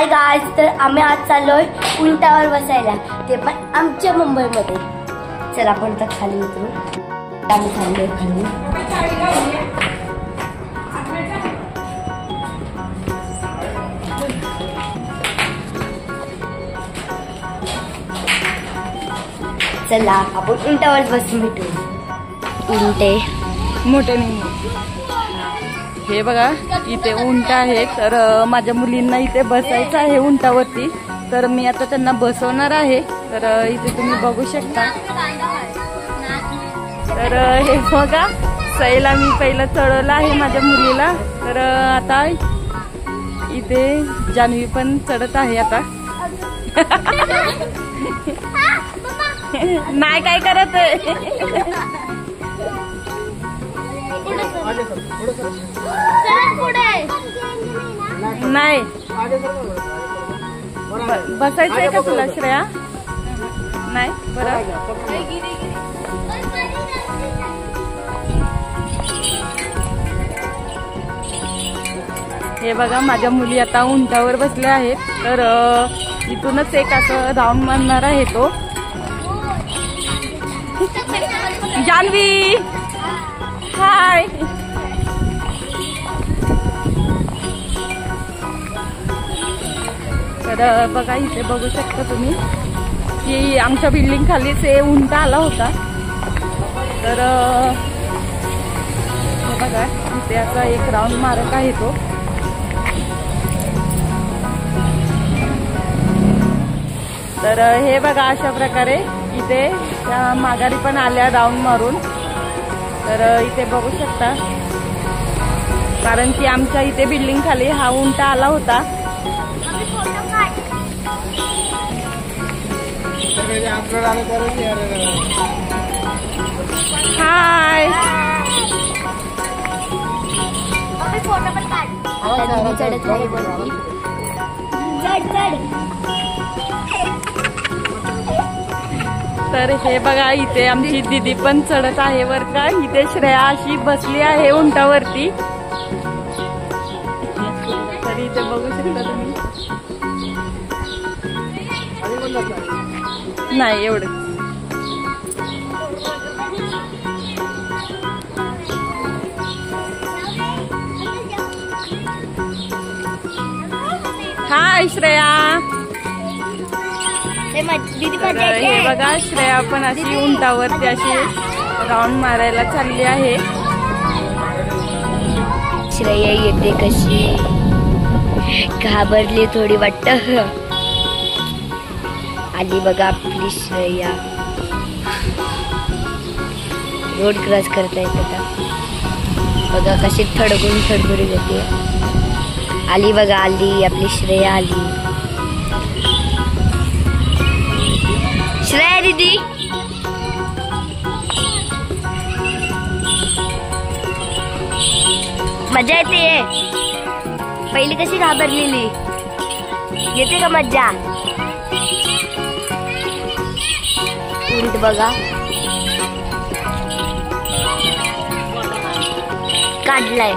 Guys, तर आम्ही आज चाललोय उंटावर बसायला, ते पण आमच्या मुंबईमध्ये. चला आपण आता खाली उतरू. आम्ही थांबलोय खाली. चला आपण उंटावर बसून भेटू. उंटे मोठे नाही, हे बघा इथे उंट आहे. तर माझ्या मुलींना इथे बसायचं आहे उंटावरती, तर मी आता त्यांना बसवणार आहे. तर इथे तुम्ही बघू शकता. तर हे बघा सैला मी पहिलं चढवलं आहे माझ्या मुलीला. तर आता इथे जान्हवी पण चढत आहे. आता नाही काय करत आहे. नाही बसायचंय का तुला श्रेया? नाही बरं. हे बघा माझ्या मुली आता उंटावर बसल्या आहेत. तर इथूनच एक असं राऊंड मारणार आहे तो. जान्हवी हाय. तर बघा इथे बघू शकता तुम्ही की आमच्या बिल्डिंग खालीच उंट आला होता. तर बघा इथे आता एक राऊंड मारत आहे तो. तर हे बघा अशा प्रकारे इथे त्या माघारी पण आल्या राऊंड मारून. तर इथे बघू शकता, कारण की आमच्या इथे बिल्डिंग खाली हा उंट आला होता. हाय. तर हे बघा इथे आमची दीदी पण चढत आहे वर का. इथे श्रेया अशी बसली आहे उंटावरती. तर इथे बघू शकता तुम्ही. नाही एवढं. हाय श्रेया. हे बघा श्रेया पण अशी उंटावरती अशी राऊंड मारायला चालली आहे. श्रेया येते कशी घाबरली थोडी वाटत. आली बघा आपली श्रेया. रोड क्रॉस करता येत आता. बघा कशी थडकून थडबडी जाते. आली बघा, आली आपली श्रेया आली. श्रेया दीदी मजा येते. पहिली कशी घाबरलेली, येते का मजा? उंट बघा काढलाय.